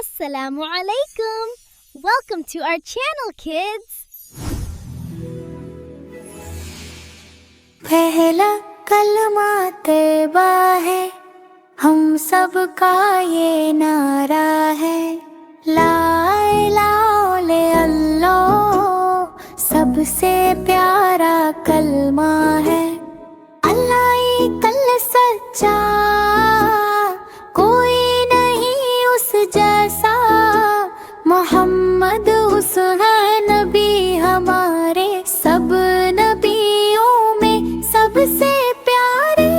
Assalamu alaikum. Welcome to our channel, kids. पहला कलमा तैबा है, हम सब का ये नारा है। ला इलाहा इल्लल्लाह सबसे प्यारा कलमा है। अल्लाह एक सच्चा, कोई नहीं उस जैसा। मोहम्मद उस है नबी हमारे, सब नबियों में सबसे प्यारे।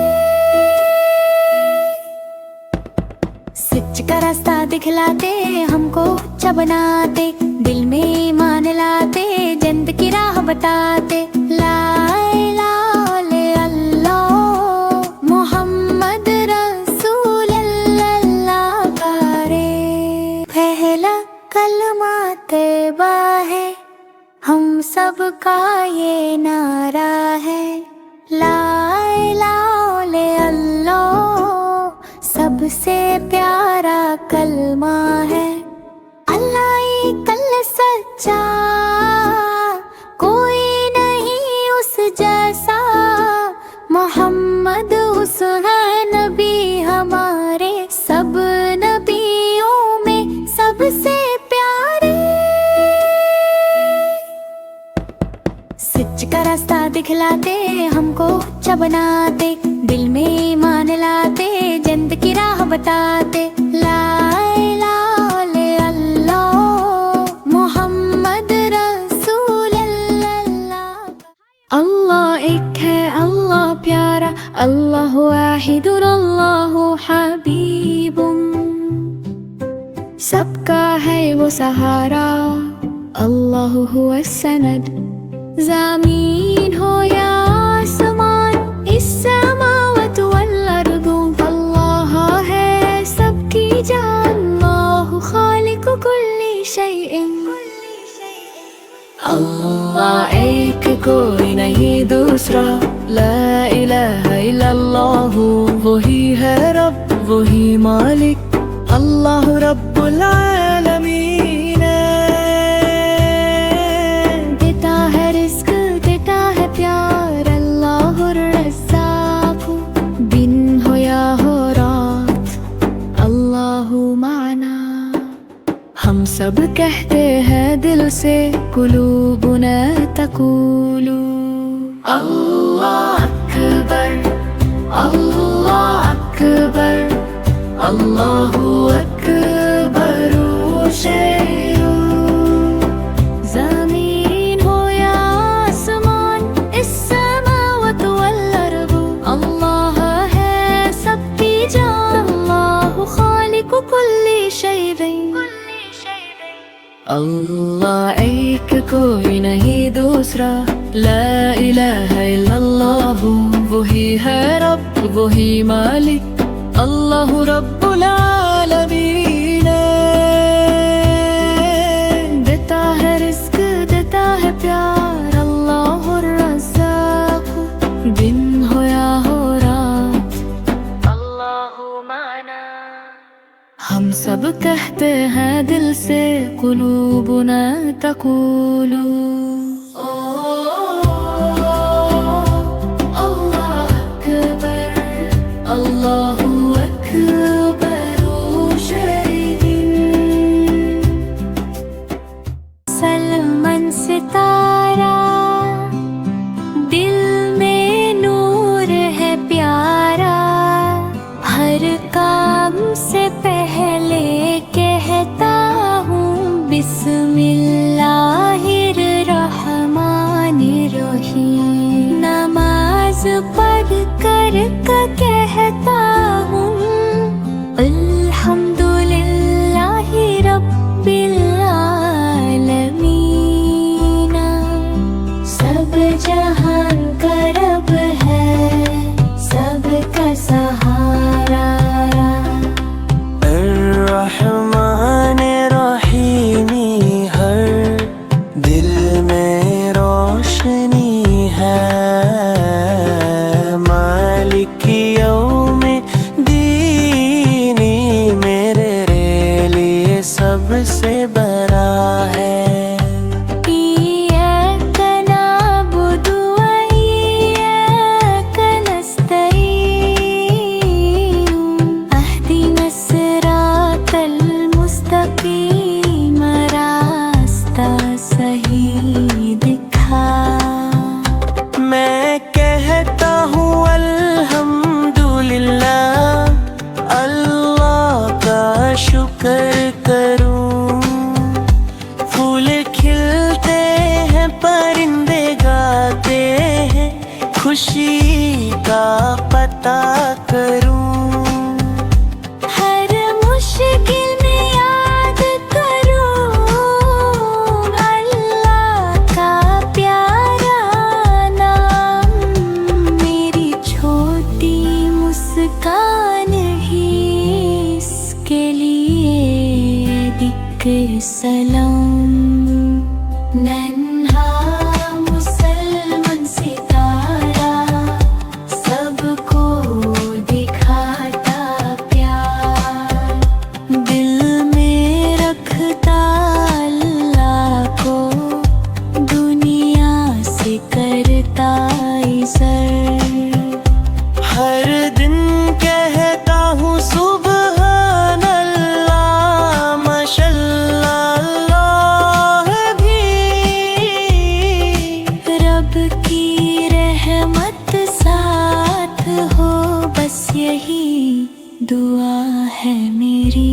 सच का रास्ता दिखलाते, हमको अच्छा बनाते, दिल में ईमान लाते, जन्नत की राह बताते। ला इलाहा इल्लल्लाह मोहम्मद रसूल अल्लाह करे। पहला कलमा तैबा है, हम सब का ये नारा है। ला इलाहा इल्लल्लाह सबसे प्यारा कलमा है। अल्लाह एक सच्चा, कोई नहीं उस जैसा। मोहम्मद उस है नबी हमारे, सब नबियों में सबसे प्यारे। सच का रास्ता दिखलाते, हमको अच्छा बनाते, दिल में ईमान लाते, जन्नत की राह बताते। ला इलाहा इल्लल्लाह मोहम्मद रसूल अल्लाह। अल्लाह एक है, अल्लाह प्यारा, अल्लाह वाहिदुन, अल्लाह हबीबुन। सबका है वो सहारा, अल्लाह हुवा सनद। ज़मीन हो या आसमान, इस समावत वल अर्दु, अल्लाह है सबकी जान। अल्लाह खालिक कुल्ली शैइन। अल्लाह एक, कोई नहीं दूसरा। ला इलाहा इल्लल्लाह वही है रब, वही मालिक, अल्लाह रब्बुल आलमीन। देता है रिज़्क़, देता है प्यार, अल्लाह रज़्ज़ाक़। दिन हो या हो रात, अल्लाह माना। हम सब कहते हैं दिल से, कुलूबुना तक़ूलु अल्लाह अकबर, अल्लाह अकबर, अल्लाहु अकबर शैअ। ज़मीन हो या आसमान, इस समावत वल अर्दु, अल्लाह है सबकी जान। अल्लाहु खालिकु कुल्ली शैइन। अल्लाह एक, कोई नहीं दूसरा। ला इलाहा इल्लल्लाह वही है रब, वही मालिक, अल्लाह रब्बुल आलमीन। देता है रिज़्क़, देता है प्यार, अल्लाह रज़्ज़ाक़। दिन हो या हो रात, अल्लाह माना। हम सब कहते हैं दिल से, कुलूबुना तक़ूलु अल्लाह अकबर, अल्लाहु अकबर शैइन। सलमान सितारा, दिल में नूर है प्यारा। हर काम से पहले कहता हूँ बिस्मिल्लाहिर्रहमानिर्रहीम। करूं। फूल खिलते हैं, परिंदे गाते हैं, खुशी का पता करूं। हर मुश्किल में याद करूं अल्लाह का प्यारा नाम। मेरी छोटी मुस्कान ही इसके लिए दिक सलाम। नन्हा मुसलमान सितारा सबको दिखाता प्यार। दिल में रखता अल्लाह को, दुनिया से करता इज़्ज़त। हर दिन कहता हूँ सुबहान अल्लाह, माशाअल्लाह अल्लाह भी। रब की रहमत साथ हो, बस यही दुआ है मेरी।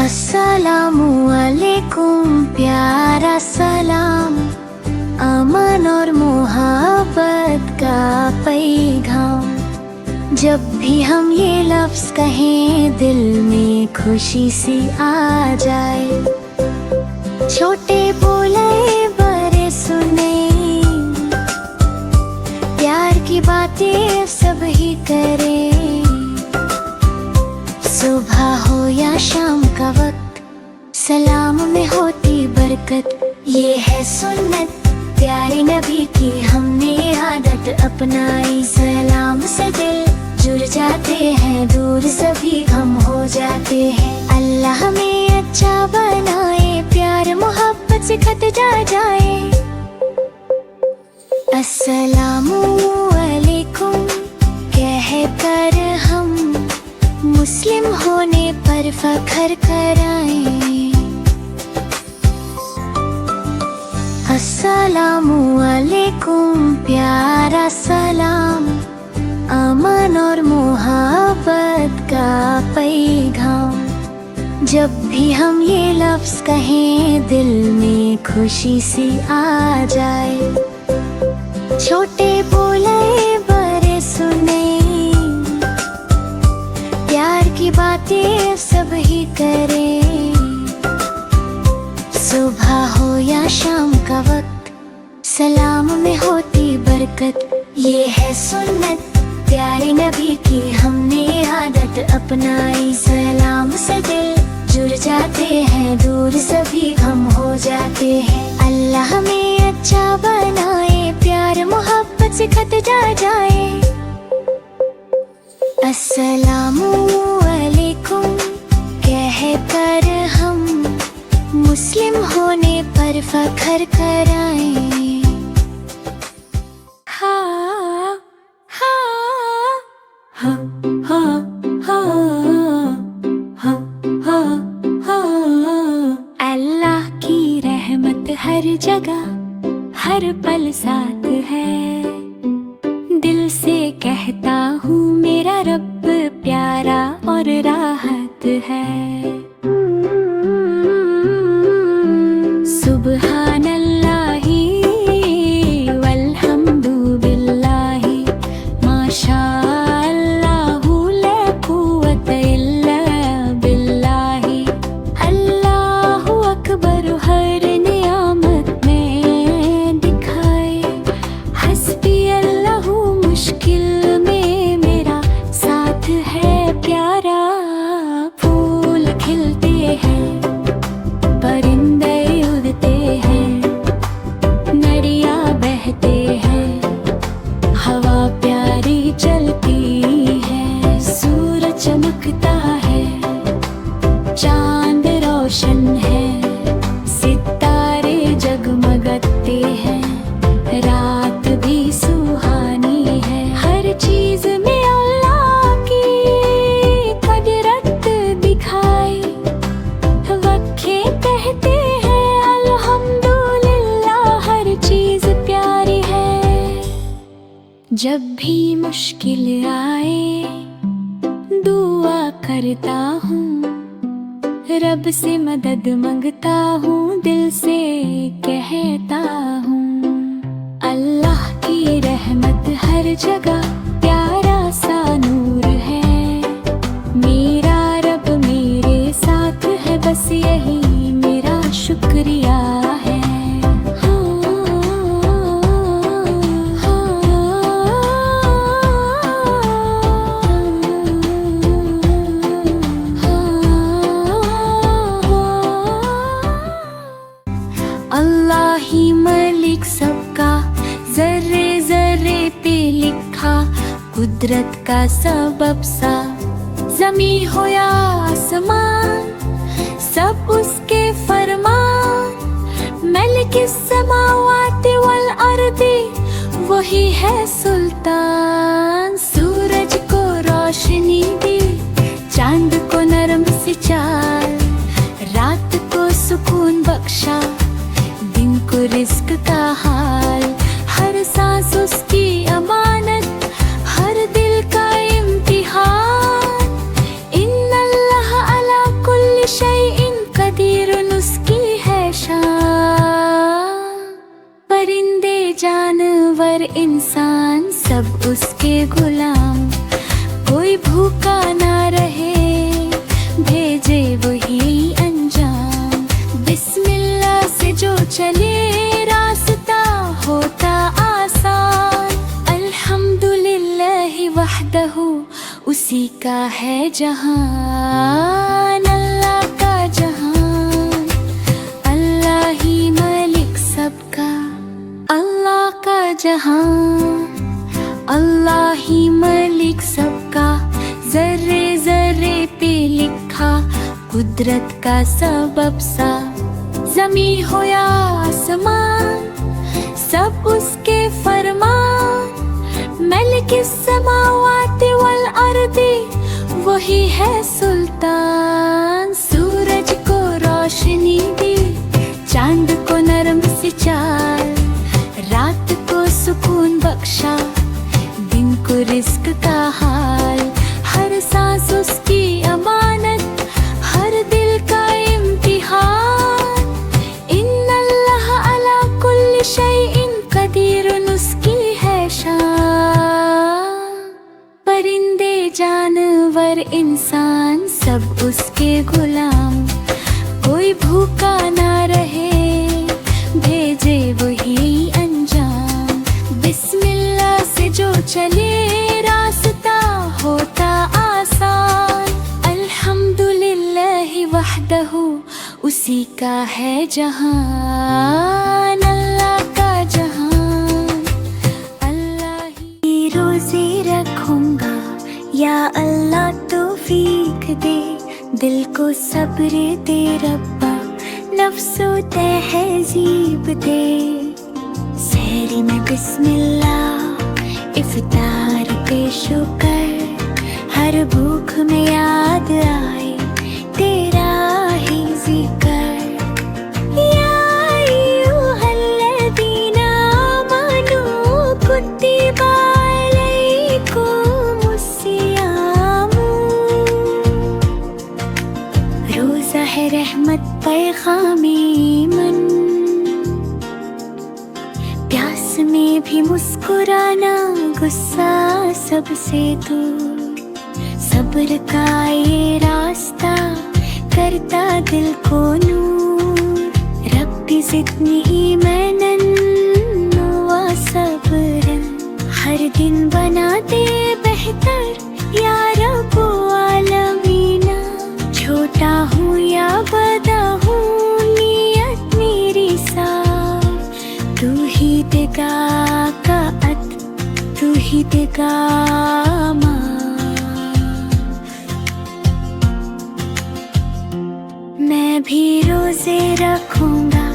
अस्सलामु अलैकुम प्यारा सलाम, अमन और मोहब्बत का पैगाम। जब भी हम ये लफ्ज़ कहें, दिल में खुशी सी आ जाए। छोटे बोले बड़े सुने, प्यार की बातें सब ही करें। सुबह हो या शाम का वक्त, सलाम में होती बरकत। ये है सुन्नत प्यारे नबी की, हमने आदत अपनाई। सलाम से दिल जुड़ जाते हैं, दूर सभी गम हो जाते हैं। अल्लाह हमें अच्छा बनाए, प्यार मोहब्बत से खतरा जाए। अस्सलामु अलैकुम कह कर हम मुस्लिम होने पर फख्र कराएं। अस्सलामु अलैकुम प्यारा सलाम, अमन और मोहब्बत का पैगाम। जब भी हम ये लफ्ज़ कहें, दिल में खुशी सी आ जाए। छोटे बोले बड़े सुने, प्यार की बातें सब ही करें। सुबह हो या शाम का वक्त, सलाम में होती बरकत। ये है सुन्नत प्यारे नबी की, हमने आदत अपनाई। सलाम से दिल जुड़ जाते हैं, दूर सभी गम हो जाते हैं। अल्लाह हमें अच्छा बनाए, प्यार मोहब्बत से खतरा जाए। अस्सलामु अलैकुम कह कर हम मुस्लिम होने पर फख्र कराएं। हा हा हा हा हा हा हा हा। अल्लाह की रहमत हर जगह हर पल साथ है। दिल से कहता हूँ मेरा रब प्यारा और राहत है। सुबहान अल्लाही वल्हम्दु बिल्लाही, माशा अल्लाहु ला कुव्वत इल्ला बिल्लाही। अल्लाहु अकबर हर नियामत में दिखाए, हस्बी जब भी मुश्किल आए दुआ करता हूँ, रब से मदद मांगता हूँ, दिल से कहता हूँ। अल्लाह की रहमत हर जगह प्यारा सा नूर है, मेरा रब मेरे साथ है, बस यही मेरा शुक्रिया है। अल्लाह ही मालिक सबका, जर्रे जर्रे पे लिखा, कुदरत का सबब सा, ज़मी हो या आसमान सब उसके फरमान। मलिकिस समावाति वल अर्दी, वही है सुल्तान। सूरज को रोशनी दी, चांद को नरम सी चाल, रात को सुकून बख्शा, दिन को रिस्क का हाल। हर सांस उसकी अमानत, हर दिल का इम्तिहान। इन्नल्लाह अला कुल्ली शैइन कदीरुन, उसकी है शान। परिंदे जानवर इंसान सब उसके गुलाम, कोई भूखा ना रहे, भेजे वही अंजाम। बिस्मिल्लाह से जो चले रास्ता होता आसान। अल्हम्दुलिल्लाहि वहदहू, उसी का है जहान। अल्लाह का जहान, अल्लाह ही मालिक सबका। अल्लाह का जहान, अल्लाह ही मालिक सबका, जर्रे जर्रे पे लिखा, कुदरत का सबब सा, ज़मी हो या आसमान सब उसके फरमान। मलिकिस समावाति वल अर्दी, वही है सुल्तान। सूरज को रोशनी दी, चांद को नरम सी चाल, रात को सुकून बख्शा, दिन को रिस्क का हाल। हर सांस उसकी अमानत, हर दिल का इम्तिहान। इन्नल्लाह अला कुल्ली शैइन कदीरुन, उसकी है शान। परिंदे जानवर इंसान सब उसके गुलाम, कोई भूखा ना रहे, भेजे वही अंजाम। बिस्मिल्लाह से जो चले रास्ता होता आसान। अल्हम्दुलिल्लाहि वहदहू, उसी का है जहान। अल्लाह का जहान, अल्लाह ही रोज़ी रखूंगा, या अल्लाह तौफीक दे, दिल को सब्र दे रब्बा, नफ्सो तहज़ीब दे। सहरी में बिस्मिल्लाह, इफ्तार पे शुक्र, हर भूख में याद आए तेरा ही जिक्र। या अय्युहल्लज़ीना आमनू कुतिबा अलैकुमुस्सियाम। रोज़ा है रहमत पैगामे मन, प्यास में भी मुस्कुराना, गुस्सा सबसे दूर। सब्र का ये रास्ता करता दिल को नूर। रब्बी ज़िदनी मनन व सब्रन, हर दिन बना दे बेहतर या रब्बो आलमीना। छोटा हूँ या बड़ा हूँ, नियत मेरी साफ, तू ही देगा कात, तू ही देगा माफ। मैं भी रोज़े रखूंगा,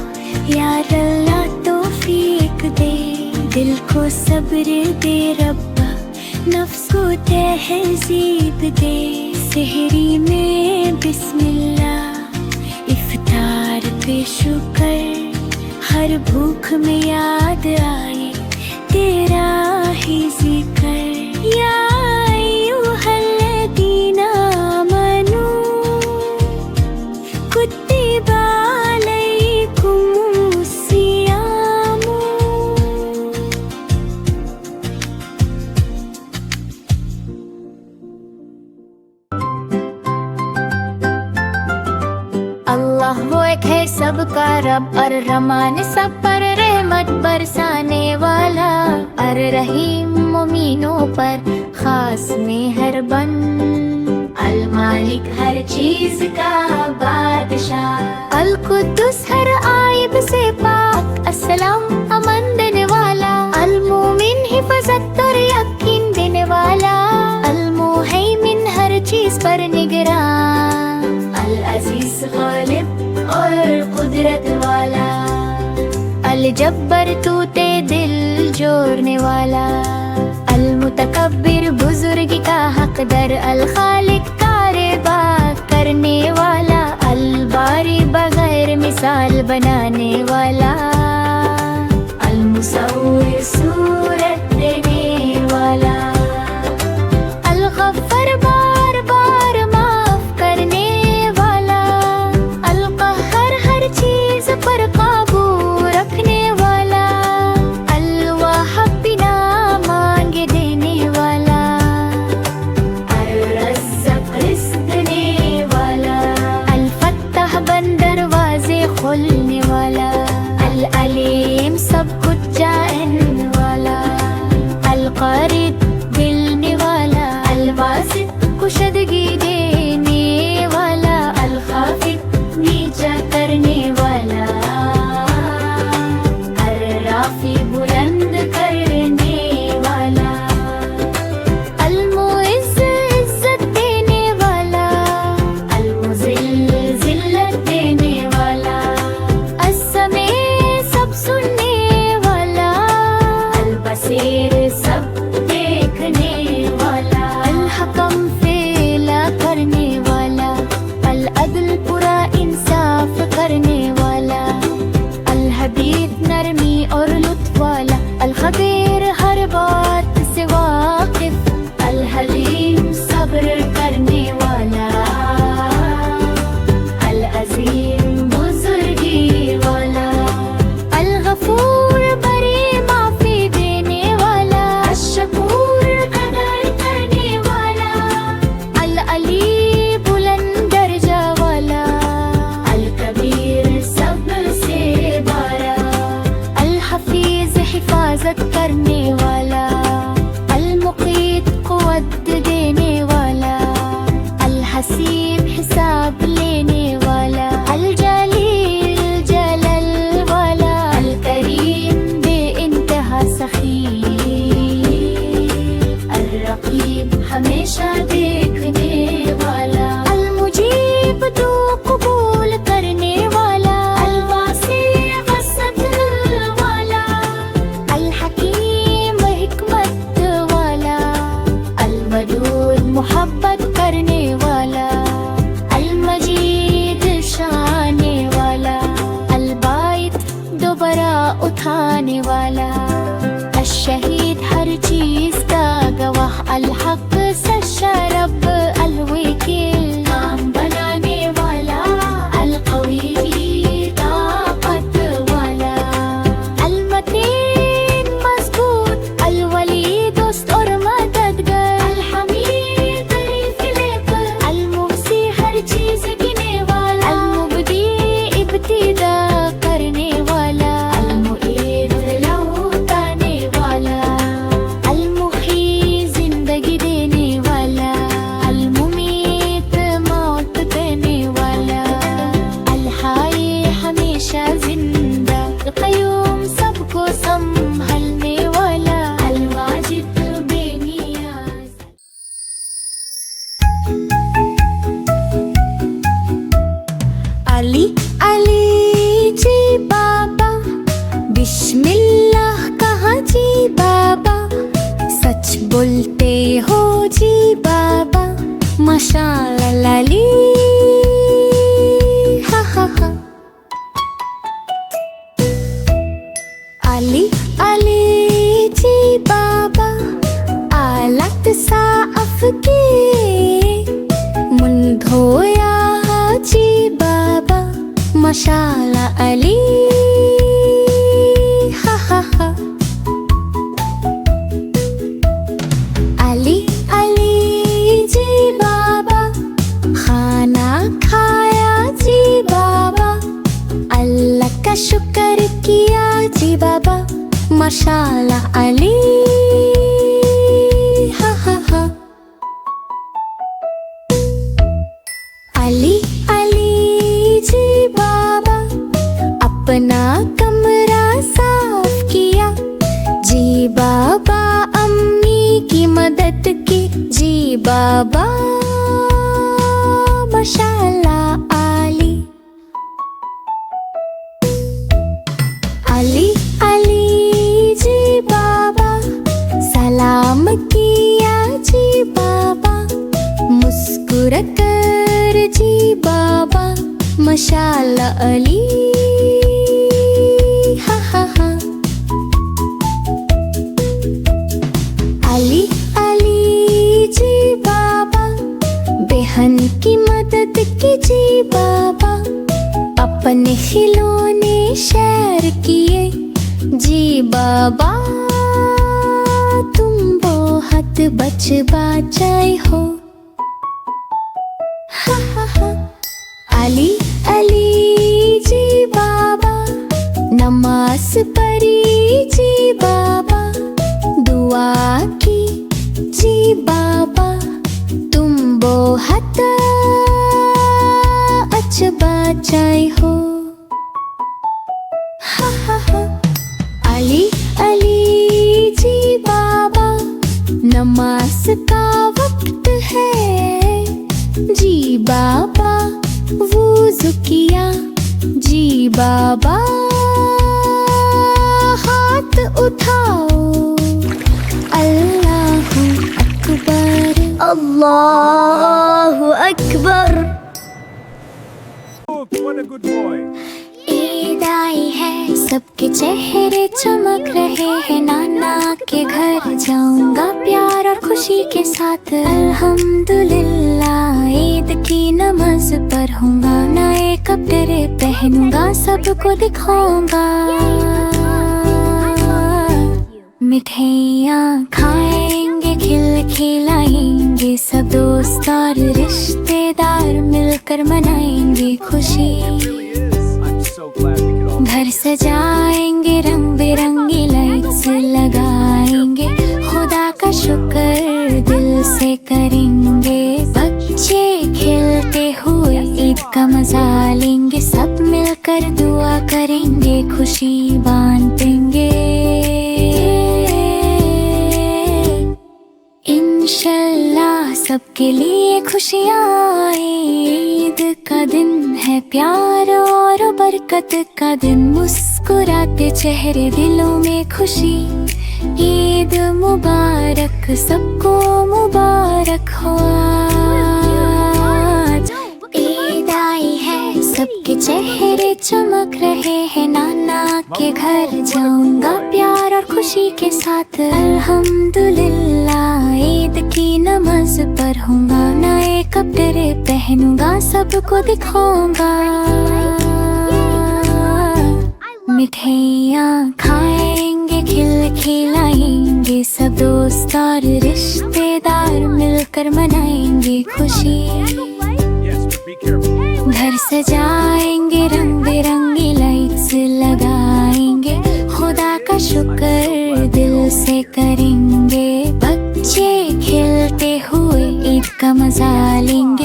या अल्लाह तौफीक दे, दिल को सब्र दे रब्बा, नफ्स को तहज़ीब दे। सहरी में बिस्मिल्लाह, इफ्तार पे शुक्र, हर भूख में याद आए तेरा ही सबका रब और रहमान सब पर रहमत बरसाने वाला। और रहीम मोमिनों पर खास मेहरबान। अल मालिक हर चीज का बादशाह। अल कुद्दुस हर आयब से पाक। अस्सलाम अमन देने वाला। अल मोमिन हिफाजत और यकीन देने वाला। अल मुहैमिन हर चीज पर निगरान। अल अजीज गालिब और कुदरत वाला। अल जब्बर तूते दिल जोड़ने वाला। अल मुतकब्बिर बुजुर्ग का हकदर। अल खालिक कारेबा करने वाला। अल बारी बगैर मिसाल बनाने वाला। अल मुसव्विर सूरत देने वाला। अल गफ्फार बार बार माफ करने वाला। अल कहर हर चीज पर काबू रखने वाला। अल वाहब बिना मांगे देने वाला। अल रज़्ज़ाक़ रिज़्क़ देने वाला। अल फत्ताह बंद दरवाजे खोलने वाला। अल अलीम सब कुछ जानने वाला। अल क़रीब मिलने वाला। अल वासित कुशदगी देने वाला। अल खाफिद नीचा करने वाला। अल राफ़ी बुलंद करने वाला। अल मुइज़्ज़ इज़्ज़त देने वाला। अल मुज़िल्ल ज़िल्लत देने वाला। अस्समी सब सुनने वाला। अल बसीर सब देखने वाला। अल हकम फैसला करने वाला। अल अदल पूरा इंसाफ करने वाला। अल हदीद नरमी और लुत्फ वाला। अल खबीर हर बात से वाकिफ। अल हलीम सब्र करने वाला। अल अजीम बुजुर्गी वाला। अल गफूर बड़ी माफी देने वाला। अल शकूर कदर करने वाला। अल अली बुलंद दर्जा वाला। अल कबीर सबसे बड़ा। अल हफीज हिफाजत करने वाला। अल मुक़ीत क़ुव्वत देने वाला। अल हसीब हिसाब लेने वाला। अल जलील जलल वाला। अल करीम बेइंतहा सखी। अल रक़ीब हमेशा देखने वाला। अल मुजीब तो कबूल करने वाला। अल वासी वसत वाला। अल हकीम हिकमत वाला। अल वदूद मोहब्बत करने वाला। अल मजीद शाने वाला। अल बाइत दोबारा उठाने वाला। अल शहीद हर चीज का गवाह। अल हक सच्चा रब। अल वकील काम बनाने वाला। अल कवी ताकत वाला। अल मतीन मजबूत। अल वली दोस्त और मददगार। अल हमीद तारीफ लेकर। अल मुहसी हर चीज गिने वाला। अल मुबदी इब्तिदा करने वाला। अल मुईद लौटाने वाला। अल मुही जिंदगी देने वाला। अल मुमीत मौत देने वाला। अल हाय हमेशा जिंदा। अल क़य्यूम सबको संभलने वाला। अल वाजिद बेनियाज़। अली अली जी बाबा बिस्मिल्लाह कहा जी बाबा। सच बोलते हो जी बाबा। माशाअल्लाह अली हा हा हा। अली अली जी बाबा आलत साफ के मुन धोया जी बाबा। माशाअल्लाह अली हा हा हा। अली अली जी बाबा खाना खाया जी बाबा। माशाल्लाह अली। हा हा हा। अली अली जी बाबा अपना कमरा साफ किया। जी बाबा अम्मी की मदद की। जी बाबा माशाल्लाह अली। अली अली जी बाबा सलाम किया। जी बाबा मुस्कुरा कर जी बाबा माशाल्लाह अली। हा हा हा। अली अली जी बाबा बहन की मदद की। जी बाबा अपने खिलौने शेयर किए। जी बाबा तुम बहुत बच बचाए हो। हा हा हा। अली अली जी बाबा नमाज पढ़ी। जी बाबा दुआ की। जी बाबा तुम बहुत अच्छा बचाए हो। हा हा हा। अली अली जी बाबा नमाज का वक्त है। जी बाबा वुज़ू किया। जी बाबा हाथ उठाओ। अल्लाहु अकबर। अल्लाहु Akbar. What a good boy. Eid आई है सबके चेहरे चमक रहे हैं। नाना के घर जाऊंगा प्यार और खुशी के साथ। अल्हम्दुलिल्लाह ईद की नमाज पढ़ूंगा। नए कपड़े पहनूंगा सबको दिखाऊंगा। मिठाइयाँ खाएंगे खिलाएंगे सब दोस्त और रिश्तेदार मिलकर मनाएंगे खुशी। I'm so glad we could all. घर सजाएंगे रंग बिरंगी लाइट्स लगाएंगे। खुदा का शुक्र दिल से करेंगे। बच्चे खेलते हुए ईद का मजा लेंगे। सब मिलकर दुआ करेंगे खुशी बांटेंगे। इंशाल्लाह सबके लिए खुशियाँ आए। ईद का दिन है प्यार और बरकत का दिन। मुस्कुराते चेहरे दिलों में खुशी। ईद मुबारक सबको मुबारक हो आज। ईद आई है सबके चेहरे चमक रहे हैं। नाना के घर जाऊंगा प्यार और खुशी के साथ। अल्हम्दुलिल्लाह ईद की नमाज पढ़ूंगा। नए कपड़े पहनूंगा सबको दिखाऊंगा। मिठाइयाँ खाएंगे खिलाएंगे सब दोस्त और रिश्तेदार मिलकर मनाएंगे खुशी। Yes, but be careful. घर सजाएंगे रंग बिरंगी लाइट्स लगाएंगे। खुदा का शुक्र दिल से करेंगे। बच्चे खेलते हुए ईद का मजा लेंगे।